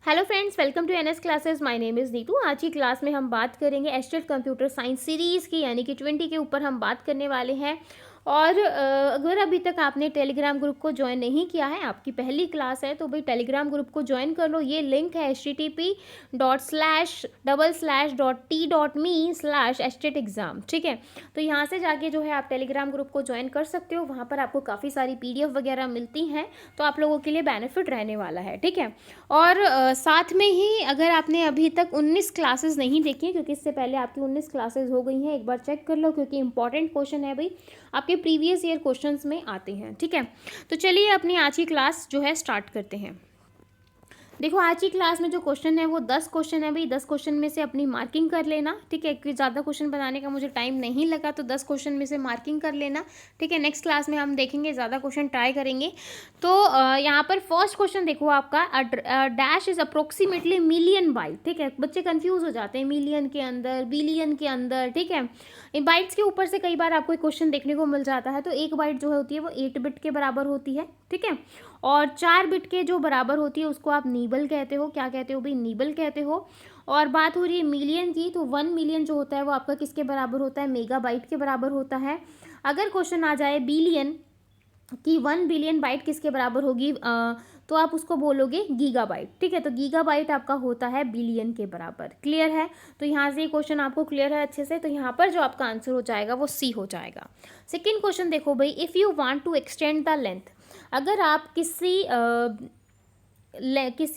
Hello friends, welcome to NS classes. My name is Neetu. आज की class में हम बात करेंगे एस्टेट कंप्यूटर साइंस सीरीज़ की, यानी कि 20 के ऊपर हम बात करने वाले हैं। और अगर अभी तक आपने टेलीग्राम ग्रुप को ज्वाइन नहीं किया है, आपकी पहली क्लास है, तो भाई टेलीग्राम ग्रुप को ज्वाइन कर लो। ये लिंक है http://t.me/estate-exam, ठीक है। तो यहाँ से जाके जो है आप टेलीग्राम ग्रुप को ज्वाइन कर सकते हो। वहाँ पर आपको काफ़ी सारी PDF वगैरह मिलती हैं, तो आप लोगों के लिए बेनिफिट रहने वाला है, ठीक है। और साथ में ही अगर आपने अभी तक 19 क्लासेस नहीं देखी हैं, क्योंकि इससे पहले आपकी 19 क्लासेस हो गई हैं, एक बार चेक कर लो, क्योंकि इंपॉर्टेंट क्वेश्चन है भाई, आपके प्रीवियस ईयर क्वेश्चंस में आते हैं, ठीक है। तो चलिए अपनी आज की क्लास जो है स्टार्ट करते हैं। देखो, आज की क्लास में जो क्वेश्चन है वो 10 क्वेश्चन है भाई। 10 क्वेश्चन में से अपनी मार्किंग कर लेना, ठीक है, क्योंकि ज़्यादा क्वेश्चन बनाने का मुझे टाइम नहीं लगा, तो 10 क्वेश्चन में से मार्किंग कर लेना, ठीक है। नेक्स्ट क्लास में हम देखेंगे, ज़्यादा क्वेश्चन ट्राई करेंगे। तो यहाँ पर फर्स्ट क्वेश्चन देखो आपका, dash is approximately million byte, ठीक है। बच्चे कंफ्यूज हो जाते हैं मिलियन के अंदर, बिलियन के अंदर, ठीक है। इन बाइट्स के ऊपर से कई बार आपको एक क्वेश्चन देखने को मिल जाता है। तो एक बाइट जो होती है वो 8 बिट के बराबर होती है, ठीक है। और 4 बिट के जो बराबर होती है उसको आप नीबल कहते हो। क्या कहते हो भाई? नीबल कहते हो। और बात हो रही है मिलियन की, तो 1 मिलियन जो होता है वो आपका किसके बराबर होता है? मेगाबाइट के बराबर होता है। अगर क्वेश्चन आ जाए बिलियन कि 1 बिलियन बाइट किसके बराबर होगी, तो आप उसको बोलोगे गीगाबाइट, ठीक है। तो गीगाबाइट आपका होता है बिलियन के बराबर। क्लियर है? तो यहाँ से ये क्वेश्चन आपको क्लियर है अच्छे से, तो यहाँ पर जो आपका आंसर हो जाएगा वो सी हो जाएगा। सेकेंड क्वेश्चन देखो भाई, if you want to extend the length, अगर आप किसी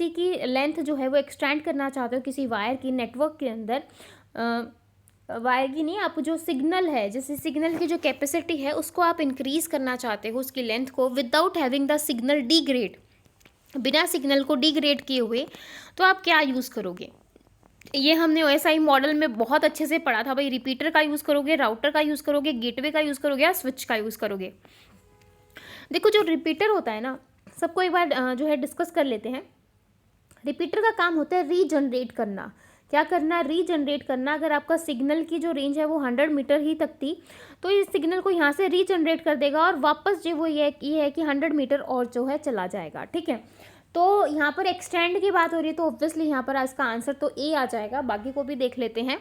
की लेंथ जो है वो एक्सटेंड करना चाहते हो किसी वायर की नेटवर्क के अंदर, वायर की नहीं, आप जो सिग्नल है, जैसे सिग्नल की जो कैपेसिटी है उसको आप इंक्रीज करना चाहते हो, उसकी लेंथ को, without having the signal degrade, बिना सिग्नल को डिग्रेड किए हुए, तो आप क्या यूज़ करोगे? ये हमने OSI मॉडल में बहुत अच्छे से पढ़ा था भाई। रिपीटर का यूज़ करोगे, राउटर का यूज़ करोगे, गेटवे का यूज़ करोगे, या स्विच का यूज़ करोगे? देखो, जो रिपीटर होता है ना, सबको एक बार जो है डिस्कस कर लेते हैं। रिपीटर का काम होता है रीजनरेट करना। क्या करना? रीजनरेट करना। अगर आपका सिग्नल की जो रेंज है वो 100 मीटर ही तक थी, तो इस सिग्नल को यहाँ से रीजनरेट कर देगा और वापस जो वो ये है कि 100 मीटर और जो है चला जाएगा, ठीक है। तो यहाँ पर एक्सटेंड की बात हो रही है, तो ऑब्वियसली यहाँ पर इसका आंसर तो ए आ जाएगा। बाकी को भी देख लेते हैं।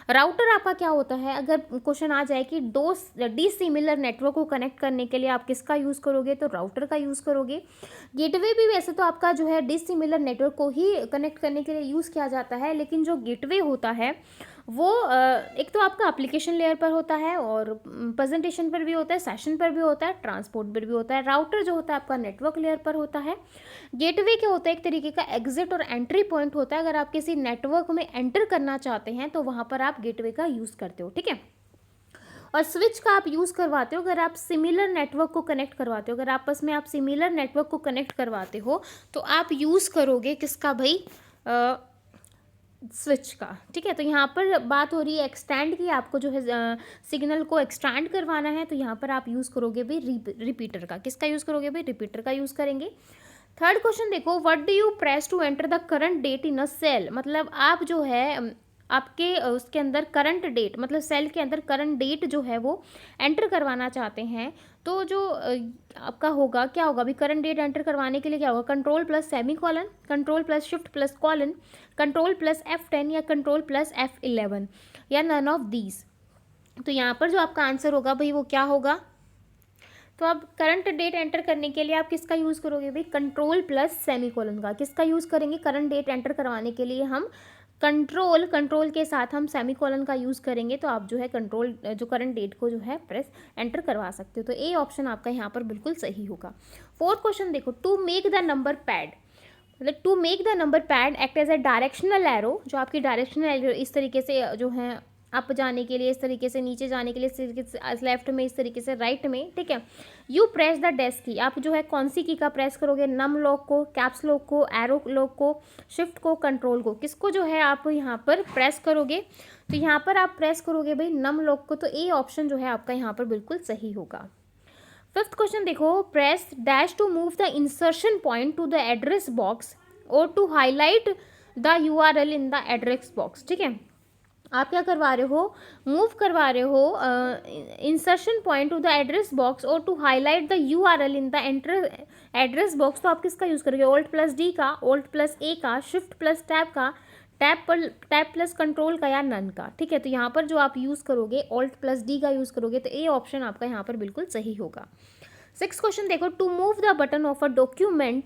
राउटर आपका क्या होता है? अगर क्वेश्चन आ जाए कि दो डिसिमिलर नेटवर्क को कनेक्ट करने के लिए आप किसका यूज़ करोगे, तो राउटर का यूज़ करोगे। गेटवे भी वैसे तो आपका जो है डिसिमिलर नेटवर्क को ही कनेक्ट करने के लिए यूज़ किया जाता है, लेकिन जो गेटवे होता है वो एक तो आपका एप्लीकेशन लेयर पर होता है, और प्रेजेंटेशन पर भी होता है, सेशन पर भी होता है, ट्रांसपोर्ट पर भी होता है। राउटर जो होता है आपका नेटवर्क लेयर पर होता है। गेटवे क्या होता है? एक तरीके का एग्जिट और एंट्री पॉइंट होता है। अगर आप किसी नेटवर्क में एंटर करना चाहते हैं तो वहाँ पर आप गेटवे का यूज़ करते हो, ठीक है। और स्विच का आप यूज़ करवाते हो अगर आप सिमिलर नेटवर्क को कनेक्ट करवाते हो। अगर आपस में आप सिमिलर नेटवर्क को कनेक्ट करवाते हो तो आप यूज़ करोगे किसका भाई? स्विच का, ठीक है। तो यहाँ पर बात हो रही है एक्सटेंड की, आपको जो है सिग्नल को एक्सटेंड करवाना है, तो यहाँ पर आप यूज़ करोगे भाई रिपीटर का। किसका यूज़ करोगे भाई? रिपीटर का यूज़ करेंगे। थर्ड क्वेश्चन देखो, what do you press to enter the current date in a cell, मतलब आप जो है आपके उसके अंदर करंट डेट, मतलब सेल के अंदर करंट डेट जो है वो एंटर करवाना चाहते हैं, तो जो आपका होगा क्या होगा अभी? करंट डेट एंटर करवाने के लिए क्या होगा? Control plus semi colon, control plus shift plus colon, control plus F10, या कंट्रोल प्लस F11, या नन ऑफ दीज। तो यहाँ पर जो आपका आंसर होगा भाई वो क्या होगा? तो अब करंट डेट एंटर करने के लिए आप किसका यूज़ करोगे भाई? कंट्रोल प्लस सेमीकोलन का। किसका यूज़ करेंगे करंट डेट एंटर करवाने के लिए? हम कंट्रोल के साथ हम सेमीकोलन का यूज़ करेंगे, तो आप जो है कंट्रोल जो करंट डेट को जो है प्रेस एंटर करवा सकते हो। तो ए ऑप्शन आपका यहाँ पर बिल्कुल सही होगा। फोर्थ क्वेश्चन देखो, to make the number pad, मतलब to make the number pad act as a directional arrow, जो आपकी डायरेक्शनल एरो इस तरीके से जो है अप जाने के लिए, इस तरीके से नीचे जाने के लिए, इस तरीके से लेफ्ट में, इस तरीके से राइट में, ठीक है। यू प्रेस द डेस्क की, आप जो है कौन सी की का प्रेस करोगे? नम लॉक को, कैप्स लॉक को, एरो लॉक को, शिफ्ट को, कंट्रोल को, किसको जो है आप यहाँ पर प्रेस करोगे? तो यहाँ पर आप प्रेस करोगे भाई नम लॉक को। तो ए ऑप्शन जो है आपका यहाँ पर बिल्कुल सही होगा। फिफ्थ क्वेश्चन देखो, press dash to move the insertion point to the address box और to highlight the URL in the address box, ठीक है। आप क्या करवा रहे हो, मूव करवा रहे हो insertion point to the address box और to highlight the URL in the address box, तो आप किसका यूज़ करोगे, ऑल्ट प्लस डी का, ऑल्ट प्लस ए का, शिफ्ट प्लस टैब का, टैब प्लस कंट्रोल का, या नन का। ठीक है, तो यहाँ पर जो आप यूज़ करोगे ऑल्ट प्लस डी का यूज़ करोगे, तो ए ऑप्शन आपका यहाँ पर बिल्कुल सही होगा। 6 क्वेश्चन देखो, to move the button of a document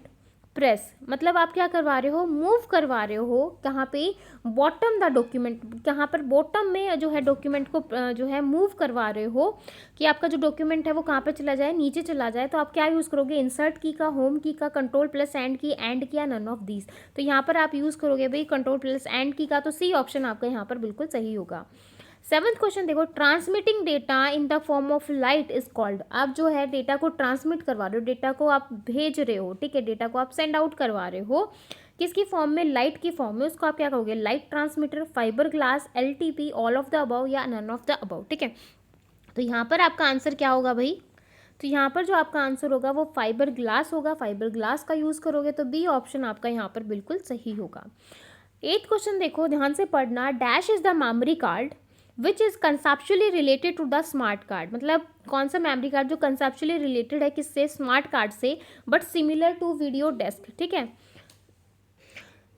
press, मतलब आप क्या करवा रहे हो, मूव करवा रहे हो कहाँ पे, बॉटम द डॉक्यूमेंट, कहाँ पर बॉटम में जो है डॉक्यूमेंट को जो है मूव करवा रहे हो कि आपका जो डॉक्यूमेंट है वो कहाँ पे चला जाए, नीचे चला जाए, तो आप क्या यूज़ करोगे, इंसर्ट की का, होम की का, कंट्रोल प्लस एंड की, या नन ऑफ दीज। तो यहाँ पर आप यूज़ करोगे भाई कंट्रोल प्लस एंड की का, तो सी ऑप्शन आपका यहाँ पर बिल्कुल सही होगा। 7th क्वेश्चन देखो, transmitting data in the form of light is called, आप जो है डेटा को ट्रांसमिट करवा रहे हो, डेटा को आप भेज रहे हो, ठीक है, डेटा को आप सेंड आउट करवा रहे हो, किसकी फॉर्म में, लाइट की फॉर्म में, उसको आप क्या कहोगे, light transmitter, fibre glass, LTP, all of the above, या नन ऑफ द अबव। ठीक है, तो यहाँ पर आपका आंसर क्या होगा भाई, तो यहाँ पर जो आपका आंसर होगा वो फाइबर ग्लास होगा, फाइबर ग्लास का यूज़ करोगे, तो बी ऑप्शन आपका यहाँ पर बिल्कुल सही होगा। 8th क्वेश्चन देखो, ध्यान से पढ़ना, dash is the memory card which is conceptually related to the smart card, मतलब कौन सा मेमोरी कार्ड जो कंसेप्चुअली रिलेटेड है किससे, स्मार्ट कार्ड से, but similar to video desk. ठीक है,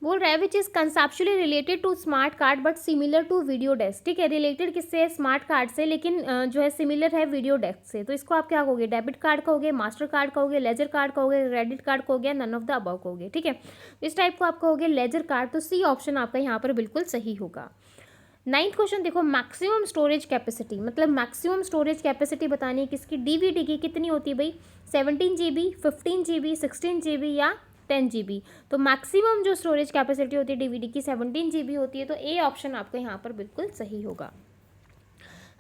बोल रहा है which is conceptually related to smart card but similar to video desk. ठीक है, रिलेटेड किससे है, स्मार्ट कार्ड से, लेकिन जो है सिमिलर है वीडियो डेस्क से, तो इसको आप क्या कहोगे, डेबिट कार्ड कहोगे, मास्टर कार्ड कहोगे, लेजर कार्ड कहोगे, क्रेडिट कार्ड कहोगे, नन ऑफ द अबव कहोगे। ठीक है, इस टाइप को आप कहोगे लेजर कार्ड, तो सी ऑप्शन आपका यहाँ पर बिल्कुल सही होगा। 9th क्वेश्चन देखो, मैक्सिमम स्टोरेज कैपेसिटी, मतलब मैक्सिमम स्टोरेज कैपेसिटी बतानी है किसकी, डीवीडी की, कितनी होती है भाई, 17 GB, 15 GB, 16 GB, या 10 GB। तो मैक्सिमम जो स्टोरेज कैपेसिटी होती है डीवीडी की 17 GB होती है, तो ए ऑप्शन आपका यहाँ पर बिल्कुल सही होगा।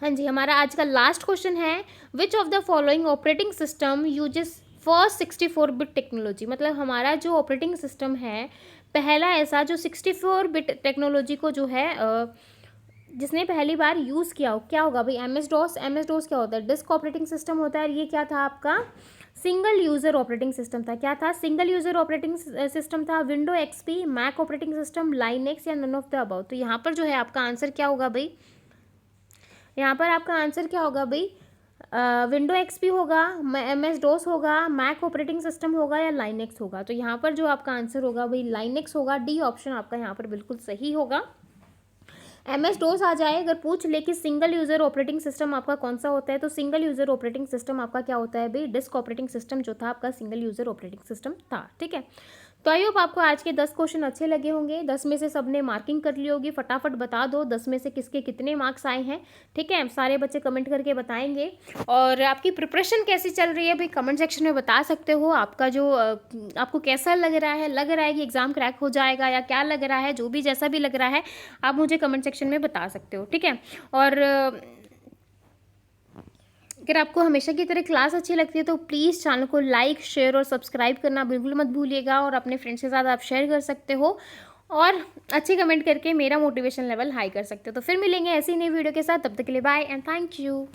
हाँ जी, हमारा आज का लास्ट क्वेश्चन है, which of the following operating system uses first 64-बिट टेक्नोलॉजी, मतलब हमारा जो ऑपरेटिंग सिस्टम है पहला ऐसा जो 64-बिट टेक्नोलॉजी को जो है जिसने पहली बार यूज़ किया हो, क्या होगा भाई, MS DOS। MS DOS क्या होता है, डिस्क ऑपरेटिंग सिस्टम होता है, और ये क्या था आपका, सिंगल यूज़र ऑपरेटिंग सिस्टम था। क्या था, सिंगल यूज़र ऑपरेटिंग सिस्टम था, window XP, Mac operating system, Linux, या नन ऑफ द अबव। तो यहाँ पर जो है आपका आंसर क्या होगा भाई, यहाँ पर आपका आंसर क्या होगा भाई, विंडो XP होगा, MS DOS होगा, मैक ऑपरेटिंग सिस्टम होगा, या लाइनेक्स होगा। तो यहाँ पर जो आपका आंसर होगा भाई लाइनेक्स होगा, डी ऑप्शन आपका यहाँ पर बिल्कुल सही होगा। MS DOS आ जाए अगर पूछ ले कि सिंगल यूज़र ऑपरेटिंग सिस्टम आपका कौन सा होता है, तो सिंगल यूज़र ऑपरेटिंग सिस्टम आपका क्या होता है भाई, डिस्क ऑपरेटिंग सिस्टम जो था आपका सिंगल यूज़र ऑपरेटिंग सिस्टम था। ठीक है, तो आई होप आपको आज के 10 क्वेश्चन अच्छे लगे होंगे, 10 में से सबने मार्किंग कर ली होगी, फटाफट बता दो 10 में से किसके कितने मार्क्स आए हैं। ठीक है, सारे बच्चे कमेंट करके बताएंगे, और आपकी प्रिपरेशन कैसी चल रही है भाई कमेंट सेक्शन में बता सकते हो। आपका जो आपको कैसा लग रहा है कि एग्ज़ाम क्रैक हो जाएगा, या क्या लग रहा है, जो भी जैसा भी लग रहा है आप मुझे कमेंट सेक्शन में बता सकते हो। ठीक है, और अगर आपको हमेशा की तरह क्लास अच्छी लगती है तो प्लीज़ चैनल को लाइक, शेयर और सब्सक्राइब करना बिल्कुल मत भूलिएगा, और अपने फ्रेंड्स के साथ आप शेयर कर सकते हो, और अच्छे कमेंट करके मेरा मोटिवेशन लेवल हाई कर सकते हो। तो फिर मिलेंगे ऐसी नई वीडियो के साथ, तब तक के लिए बाय एंड थैंक यू।